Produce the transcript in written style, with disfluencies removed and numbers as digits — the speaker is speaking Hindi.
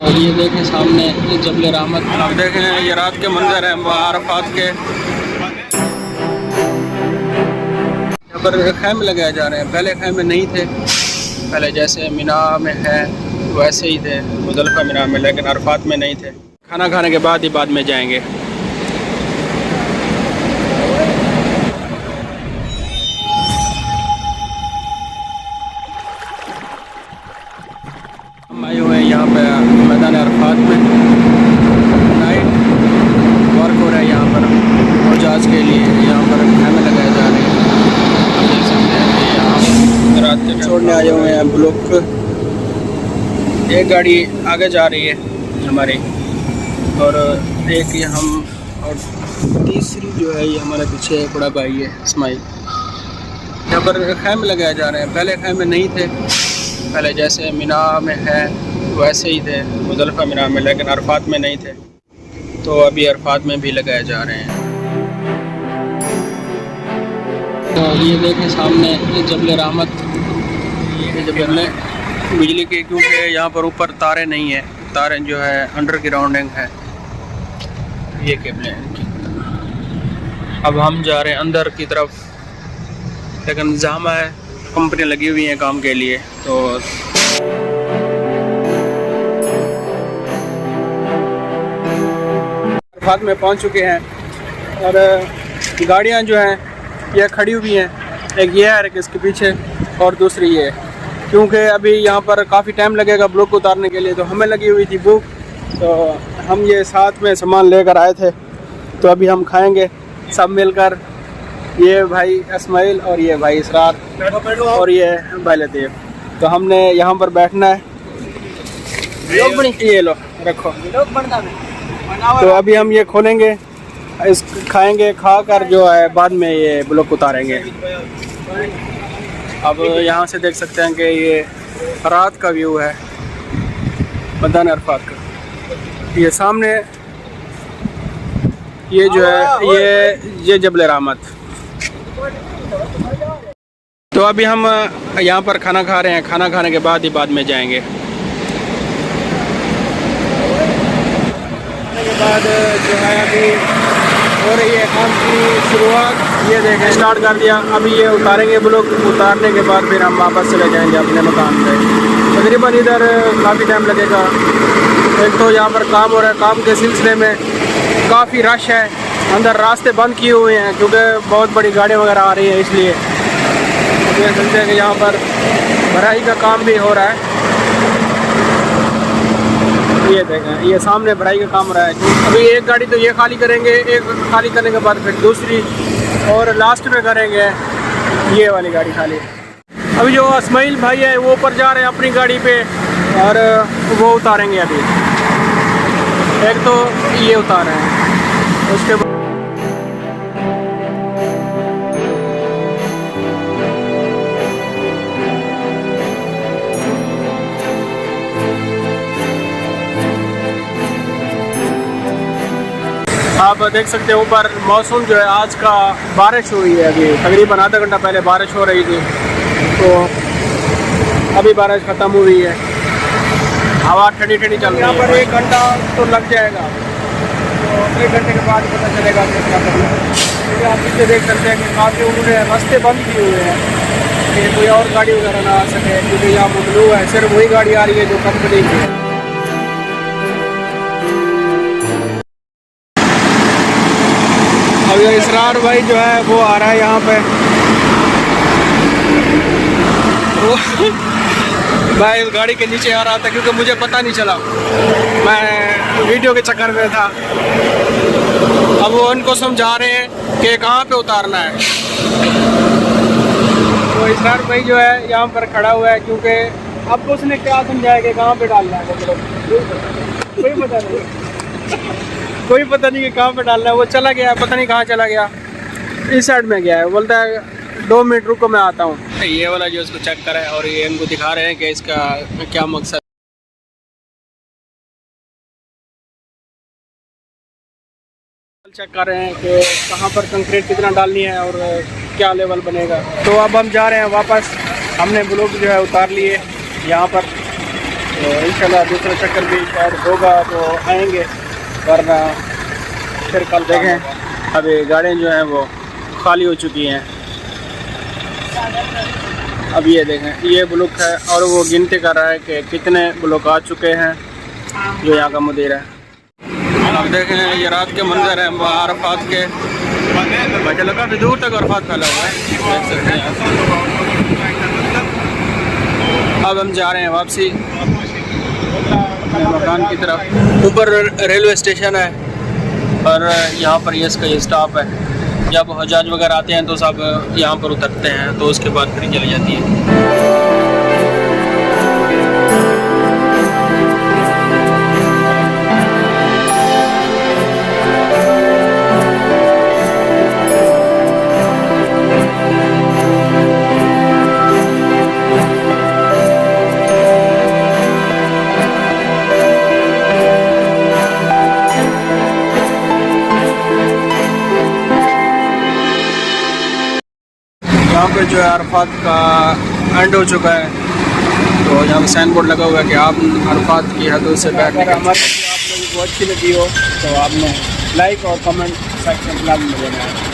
और ये देखें सामने ये जबल रहमत। आप देखें ये रात के मंजर हैं अरफात के। यहाँ पर खैमे लगाए जा रहे हैं। पहले खैमे नहीं थे, पहले जैसे मिना में है वैसे ही थे मुज़दलिफ़ा मिना में, लेकिन अरफात में नहीं थे। खाना खाने के बाद ही बाद में जाएंगे। हम आए हुए हैं यहाँ पे मैदान अरफात में। नाइट वर्क हो रहा है यहाँ पर मुजाज के लिए। यहाँ पर खैमे लगाए जा रहे हैं। आप देख सकते हैं कि यहाँ रात के छोड़ने आए हुए हैं ब्लॉक। एक गाड़ी आगे जा रही है हमारी, और एक ये हम, और तीसरी जो है ये हमारे पीछे बड़ा भाई है इस्माइल। यहाँ पर खैमे लगाए जा रहे हैं। पहले खैमे नहीं थे, पहले जैसे मिना में है वैसे ही थे मुज़दलिफ़ा मिना में, लेकिन अरफात में नहीं थे। तो अभी अरफात में भी लगाए जा रहे हैं। तो ये देखें सामने ये जबल रहमत, ये जबल में बिजली की, क्योंकि यहाँ पर ऊपर तारें नहीं है, तारें जो है अंडरग्राउंडिंग है। ये केबलें हैं। अब हम जा रहे हैं अंदर की तरफ, लेकिन जामा है, कंपनियाँ लगी हुई हैं काम के लिए। तो अरफात में पहुंच चुके हैं, और गाड़ियां जो हैं ये खड़ी हुई हैं। एक ये है, एक इसके पीछे, और दूसरी ये है। क्योंकि अभी यहाँ पर काफ़ी टाइम लगेगा ब्लॉक उतारने के लिए, तो हमें लगी हुई थी भूख, तो हम ये साथ में सामान लेकर आए थे। तो अभी हम खाएंगे सब मिलकर। ये भाई इस्माइल और ये भाई इसरार और ये भाई लतीफ़। तो हमने यहाँ पर बैठना है। ये लो रखो। तो अभी हम ये खोलेंगे, इस खाएंगे, खाकर जो है बाद में ये ब्लॉक उतारेंगे। अब यहाँ से देख सकते हैं कि ये रात का व्यू है मैदान अरफात का। ये सामने ये जो है ये जबल रहमत। तो अभी हम यहाँ पर खाना खा रहे हैं। खाना खाने के बाद ही बाद में जाएंगे। के बाद जो है अभी हो रही है काम की शुरुआत। ये देखें स्टार्ट कर दिया। अभी ये उतारेंगे ब्लॉक, उतारने के बाद फिर हम वापस चले जाएंगे अपने मकान पे। तकरीबन इधर काफ़ी टाइम लगेगा। एक तो यहाँ पर काम हो रहा है, काम के सिलसिले में काफ़ी रश है। अंदर रास्ते बंद किए हुए हैं क्योंकि बहुत बड़ी गाड़ियाँ वगैरह आ रही हैं, इसलिए देख सकते हैं कि यहाँ पर भराई का काम भी हो रहा है। ये देखें ये सामने भराई का काम हो रहा है। अभी एक गाड़ी तो ये खाली करेंगे, एक खाली करने के बाद फिर दूसरी, और लास्ट में करेंगे ये वाली गाड़ी खाली। अभी जो इस्माइल भाई है वो ऊपर जा रहे हैं अपनी गाड़ी पे, और वो उतारेंगे। अभी एक तो ये उतार रहे हैं, उसके बाद आप देख सकते हैं ऊपर मौसम जो है आज का बारिश हुई है। अभी तकरीबन आधा घंटा पहले बारिश हो रही थी, तो अभी बारिश ख़त्म हुई है। हवा ठंडी ठंडी चल रही है। यहाँ पर 1 घंटा तो लग जाएगा, तो 1 घंटे के बाद पता चलेगा कि क्या करना है। क्योंकि आप पीछे देख सकते हैं कि काफ़ी उन्होंने रास्ते बंद किए हुए हैं कि कोई और गाड़ी वगैरह ना आ सके, क्योंकि यहाँ ममनू है, सिर्फ वही गाड़ी आ रही है जो कंपनी की है। अब ये इसरार भाई जो है वो आ रहा है यहाँ पे। मैं इस गाड़ी के नीचे आ रहा था क्योंकि मुझे पता नहीं चला, मैं वीडियो के चक्कर में था। अब वो उनको समझा रहे हैं कि कहाँ पे उतारना है। तो इसरार भाई जो है यहाँ पर खड़ा हुआ है, क्योंकि अब उसने क्या समझाया कि कहाँ पे डालना है। कोई पता नहीं कि कहाँ पे डालना है। वो चला गया, पता नहीं कहाँ चला गया, इस साइड में गया है। बोलता है 2 मिनट रुको मैं आता हूँ। ये वाला जो इसको चेक करा है, और ये इनको दिखा रहे हैं कि इसका क्या मकसद। चेक कर रहे हैं कि कहाँ पर कंक्रीट कितना डालनी है और क्या लेवल बनेगा। तो अब हम जा रहे हैं वापस। हमने ब्लॉक जो है उतार लिए यहाँ पर। तो इंशाल्लाह दूसरा चक्कर भी शायद होगा तो आएंगे, वरना फिर कल देखें। अभी गाड़ियाँ जो हैं वो खाली हो चुकी हैं। अब ये देखें, ये ब्लॉक है और वो गिनती कर रहा है कि कितने ब्लॉक आ चुके हैं, जो यहाँ का मुदीर है। अब देखें ये रात के मंजर हैं अरफात के, चलो काफ़ी दूर तक अरफात फैला हुआ है, देख सकते हैं। अब हम जा रहे हैं वापसी मकान की तरफ। ऊपर रेलवे स्टेशन है और यहाँ पर ये इसका ये स्टॉप है। जब हजाज वगैरह आते हैं तो सब यहाँ पर उतरते हैं, तो उसके बाद ट्रेन चली जाती है। यहाँ पे जो है अरफात का एंड हो चुका है, तो यहाँ पे साइन बोर्ड लगा हुआ है कि आप अरफात की हदों से बाहर निकल। हमारी वीडियो आप लोगों को अच्छी लगी हो तो आपने लाइक और कमेंट सेक्शन में देना है।